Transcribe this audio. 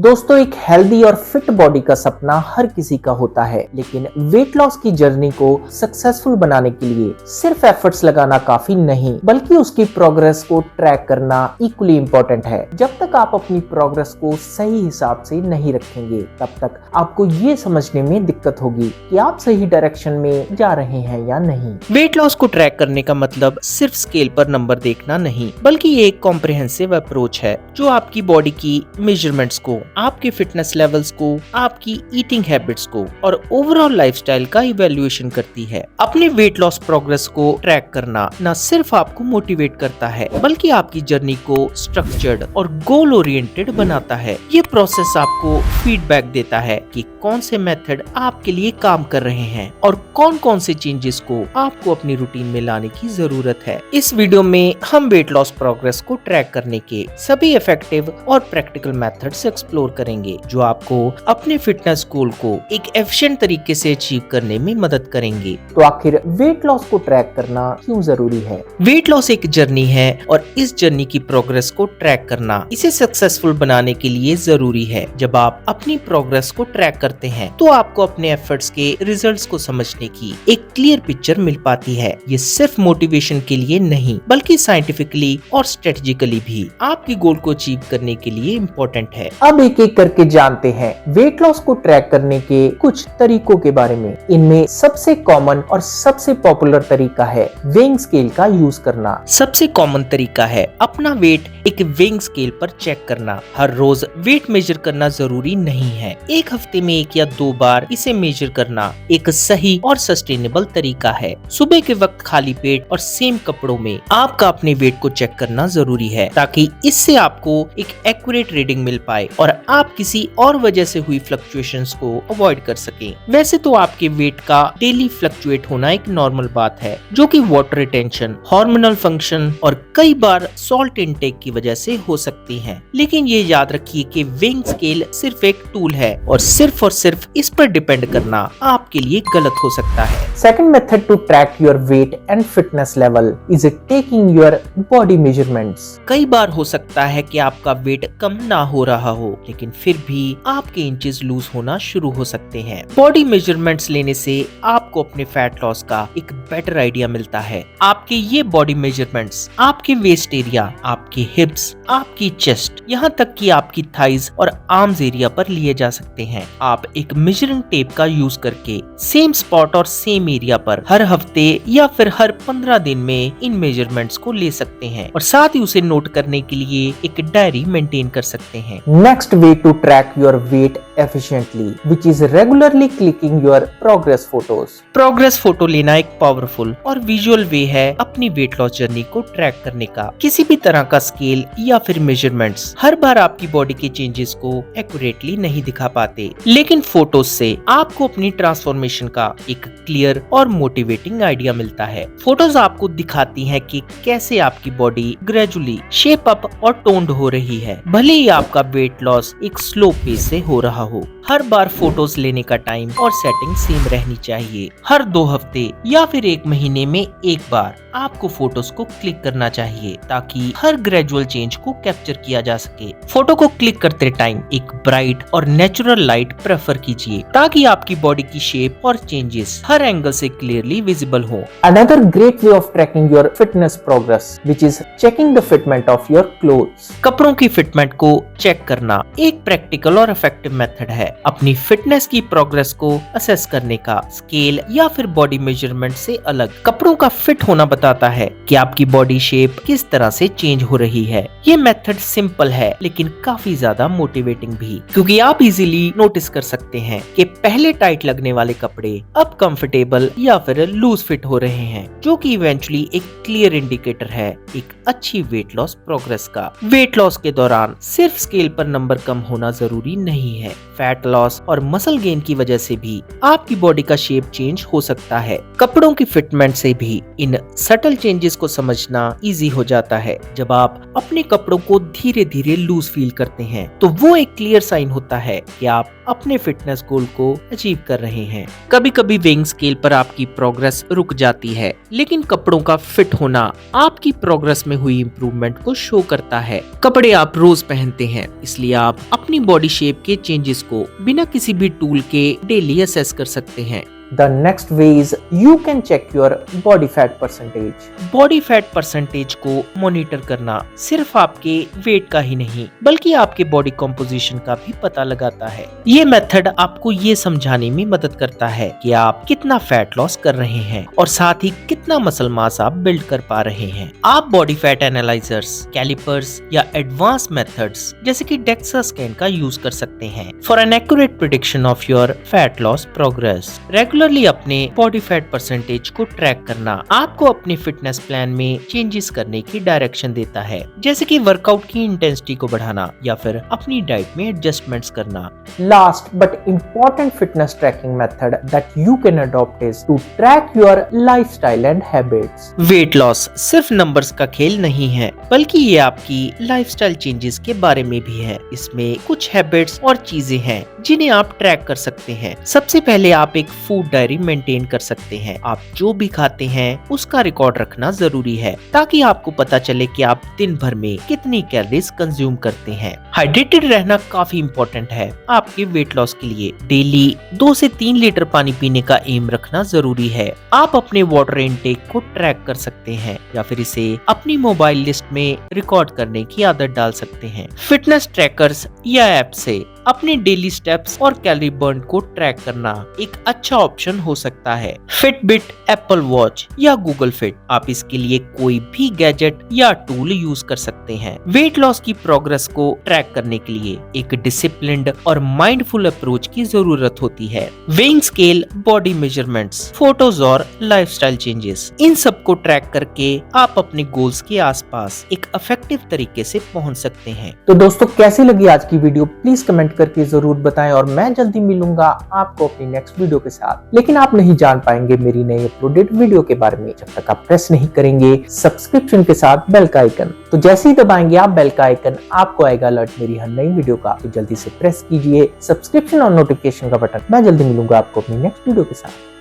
दोस्तों, एक हेल्दी और फिट बॉडी का सपना हर किसी का होता है, लेकिन वेट लॉस की जर्नी को सक्सेसफुल बनाने के लिए सिर्फ एफर्ट्स लगाना काफी नहीं, बल्कि उसकी प्रोग्रेस को ट्रैक करना इक्वली इम्पोर्टेंट है। जब तक आप अपनी प्रोग्रेस को सही हिसाब से नहीं रखेंगे, तब तक आपको ये समझने में दिक्कत होगी कि आप सही डायरेक्शन में जा रहे हैं या नहीं। वेट लॉस को ट्रैक करने का मतलब सिर्फ स्केल पर नंबर देखना नहीं, बल्कि ये एक कॉम्प्रिहेंसिव अप्रोच है जो आपकी बॉडी की मेजरमेंट्स को, आपके फिटनेस लेवल्स को, आपकी ईटिंग हैबिट्स को और ओवरऑल लाइफस्टाइल का इवैल्यूएशन करती है। अपने वेट लॉस प्रोग्रेस को ट्रैक करना न सिर्फ आपको मोटिवेट करता है, बल्कि आपकी जर्नी को स्ट्रक्चर्ड और गोल ओरिएंटेड बनाता है। ये प्रोसेस आपको फीडबैक देता है कि कौन से मेथड आपके लिए काम कर रहे हैं और कौन कौन से चेंजेस को आपको अपनी रूटीन में लाने की जरूरत है। इस वीडियो में हम वेट लॉस प्रोग्रेस को ट्रैक करने के सभी इफेक्टिव और प्रैक्टिकल मेथड्स एक्सप्लोर करेंगे, जो आपको अपने फिटनेस गोल को एक एफिशिएंट तरीके से अचीव करने में मदद करेंगे। तो आखिर वेट लॉस को ट्रैक करना क्यों जरूरी है? वेट लॉस एक जर्नी है और इस जर्नी की प्रोग्रेस को ट्रैक करना इसे सक्सेसफुल बनाने के लिए जरूरी है। जब आप अपनी प्रोग्रेस को ट्रैक करते हैं, तो आपको अपने एफर्ट्स के रिजल्ट्स को समझने की एक क्लियर पिक्चर मिल पाती है। ये सिर्फ मोटिवेशन के लिए नहीं, बल्कि साइंटिफिकली और स्ट्रेटेजिकली भी आपके गोल को अचीव करने के लिए इम्पोर्टेंट है। अब एक एक करके जानते हैं वेट लॉस को ट्रैक करने के कुछ तरीकों के बारे में। इनमें सबसे कॉमन और सबसे पॉपुलर तरीका है वेइंग स्केल का यूज करना। सबसे कॉमन तरीका है अपना वेट एक वेइंग स्केल पर चेक करना। हर रोज वेट मेजर करना जरूरी नहीं है। एक हफ्ते में 1 या 2 बार इसे मेजर करना एक सही और सस्टेनेबल तरीका है। सुबह के वक्त खाली पेट और सेम कपड़ों में आपका अपने वेट को चेक करना जरूरी है, ताकि इससे आपको एक एक्यूरेट रीडिंग मिल पाए और आप किसी और वजह से हुई फ्लक्चुएशंस को अवॉइड कर सकें। वैसे तो आपके वेट का डेली फ्लक्चुएट होना एक नॉर्मल बात है, जो कि वाटर रिटेंशन, हार्मोनल फंक्शन और कई बार सॉल्ट इनटेक की वजह से हो सकती है। लेकिन ये याद रखिए कि वेइंग स्केल सिर्फ एक टूल है और सिर्फ इस पर डिपेंड करना आपके लिए गलत हो सकता है। Second method to track your weight and fitness level is taking your body measurements. कई बार हो सकता है कि आपका वेट कम ना हो रहा हो, लेकिन फिर भी आपके इंचेस लूज होना शुरू हो सकते हैं। बॉडी मेजरमेंट्स लेने से आपको अपने फैट लॉस का एक बेटर आइडिया मिलता है। आपके ये बॉडी मेजरमेंट्स आपके वेस्ट एरिया, आपके हिप्स, आपकी चेस्ट, यहाँ तक कि आपकी थाइज और आर्म्स एरिया पर लिए जा सकते हैं। आप एक मेजरिंग टेप का यूज करके सेम स्पॉट और सेम एरिया पर हर हफ्ते या फिर हर 15 दिन में इन मेजरमेंट्स को ले सकते हैं और साथ ही उसे नोट करने के लिए एक डायरी मेंटेन कर सकते हैं। Next way to track your weight efficiently, which is regularly clicking your progress photos. Progress photo लेना एक पावरफुल और विजुअल वे है अपनी वेट लॉस जर्नी को ट्रैक करने का। किसी भी तरह का स्केल या फिर मेजरमेंट्स हर बार आपकी बॉडी के चेंजेस को एक्यूरेटली नहीं दिखा पाते, लेकिन फोटोज से आपको अपनी ट्रांसफॉर्मेशन का एक क्लियर और मोटिवेटिंग आइडिया मिलता है। फोटोज आपको दिखाती हैं कि कैसे आपकी बॉडी ग्रेजुअली शेप अप और टोन्ड हो रही है, भले ही आपका वेट लॉस एक स्लो पेस से हो रहा हो। हर बार फोटोज लेने का टाइम और सेटिंग सेम रहनी चाहिए। हर 2 हफ्ते या फिर 1 महीने में एक बार आपको फोटोज को क्लिक करना चाहिए, ताकि हर ग्रेजुअल चेंज को कैप्चर किया जा सके। फोटो को क्लिक करते टाइम एक ब्राइट और नेचुरल लाइट प्रेफर कीजिए, ताकि आपकी बॉडी की शेप और चेंजेस हर एंगल से क्लियरली विजिबल हो। Another great way of tracking your fitness progress, which is checking the fitment of your clothes. कपड़ों की फिटमेंट को चेक करना एक प्रैक्टिकल और इफेक्टिव मेथड है अपनी फिटनेस की प्रोग्रेस को असेस करने का। स्केल या फिर बॉडी मेजरमेंट से अलग कपड़ों का फिट होना बताता है कि आपकी बॉडी शेप किस तरह से चेंज हो रही है। ये मेथड सिंपल है, लेकिन काफी ज्यादा मोटिवेटिंग भी, क्योंकि आप इजीली नोटिस कर सकते हैं कि पहले टाइट लगने वाले कपड़े अब कंफर्टेबल या फिर लूज फिट हो रहे हैं, जो कि इवेंचुअली एक क्लियर इंडिकेटर है एक अच्छी वेट लॉस प्रोग्रेस का। वेट लॉस के दौरान सिर्फ स्केल पर नंबर कम होना जरूरी नहीं है। फैट फैट लॉस और मसल गेन की वजह से भी आपकी बॉडी का शेप चेंज हो सकता है। कपड़ों की फिटमेंट से भी इन सटल चेंजेस को समझना इजी हो जाता है। जब आप अपने कपड़ों को धीरे धीरे लूज फील करते हैं तो वो एक क्लियर साइन होता है कि आप अपने फिटनेस गोल को अचीव कर रहे हैं। कभी कभी वेइंग स्केल पर आपकी प्रोग्रेस रुक जाती है, लेकिन कपड़ों का फिट होना आपकी प्रोग्रेस में हुई इंप्रूवमेंट को शो करता है। कपड़े आप रोज पहनते हैं, इसलिए आप अपनी बॉडी शेप के चेंजेस को बिना किसी भी टूल के डेली असेस कर सकते हैं। The next way is you can check your body fat percentage. Body fat percentage को मॉनिटर करना सिर्फ आपके वेट का ही नहीं बल्कि आपके बॉडी कॉम्पोजिशन का भी पता लगाता है। ये मेथड आपको ये समझाने में मदद करता है कि आप कितना फैट लॉस कर रहे हैं और साथ ही कितना मसल मास आप बिल्ड कर पा रहे हैं। आप बॉडी फैट एनालाइजर्स, कैलिपर्स या एडवांस मेथड्स जैसे कि डेक्सा स्कैन का यूज कर सकते हैं for an accurate prediction of your fat loss progress. Regularly अपने बॉडी फैट परसेंटेज को ट्रैक करना आपको अपने फिटनेस प्लान में चेंजेस करने की डायरेक्शन देता है, जैसे कि वर्कआउट की इंटेंसिटी को बढ़ाना या फिर अपनी डाइट में एडजस्टमेंट्स करना। Last but important fitness tracking method that you can adopt is to track your lifestyle and habits. Weight loss सिर्फ नंबर्स का खेल नहीं है, बल्कि ये आपकी लाइफस्टाइल चेंजेस के बारे में भी है। इसमें कुछ हैबिट्स और चीजें हैं जिन्हें आप ट्रैक कर सकते हैं। सबसे पहले आप एक फूड डायरी मेंटेन कर सकते हैं। आप जो भी खाते हैं उसका रिकॉर्ड रखना जरूरी है ताकि आपको पता चले कि आप दिन भर में कितनी कैलोरीज कंज्यूम करते हैं। हाइड्रेटेड रहना काफी इम्पोर्टेंट है आपके वेट लॉस के लिए। डेली 2 से 3 लीटर पानी पीने का एम रखना जरूरी है। आप अपने वाटर इनटेक को ट्रैक कर सकते हैं या फिर इसे अपनी मोबाइल लिस्ट में रिकॉर्ड करने की आदत डाल सकते हैं। फिटनेस ट्रैकर्स या ऐप से अपने डेली स्टेप्स और कैलोरी बर्न को ट्रैक करना एक अच्छा ऑप्शन हो सकता है। फिटबिट, एप्पल वॉच या गूगल फिट, आप इसके लिए कोई भी गैजेट या टूल यूज कर सकते हैं। वेट लॉस की प्रोग्रेस को ट्रैक करने के लिए एक डिसिप्लिन्ड और माइंडफुल अप्रोच की जरूरत होती है। Weighing scale, body measurements, photos और लाइफस्टाइल चेंजेस, इन सब को ट्रैक करके आप अपने गोल्स के आसपास एक इफेक्टिव तरीके से पहुंच सकते हैं। तो दोस्तों, कैसी लगी आज की वीडियो प्लीज कमेंट करके जरूर बताएं और मैं जल्दी मिलूंगा आपको अपनी नेक्स्ट वीडियो के साथ। लेकिन आप नहीं जान पाएंगे मेरी नई अपलोडेड वीडियो के बारे में जब तक आप प्रेस नहीं करेंगे सब्सक्रिप्शन के साथ बेल का आइकन। तो जैसे ही दबाएंगे आप बेल का आइकन, आपको आएगा अलर्ट मेरी हर नई वीडियो का। तो जल्दी से प्रेस कीजिए सब्सक्रिप्शन और नोटिफिकेशन का बटन। मैं जल्दी मिलूंगा आपको अपनी नेक्स्ट वीडियो के साथ।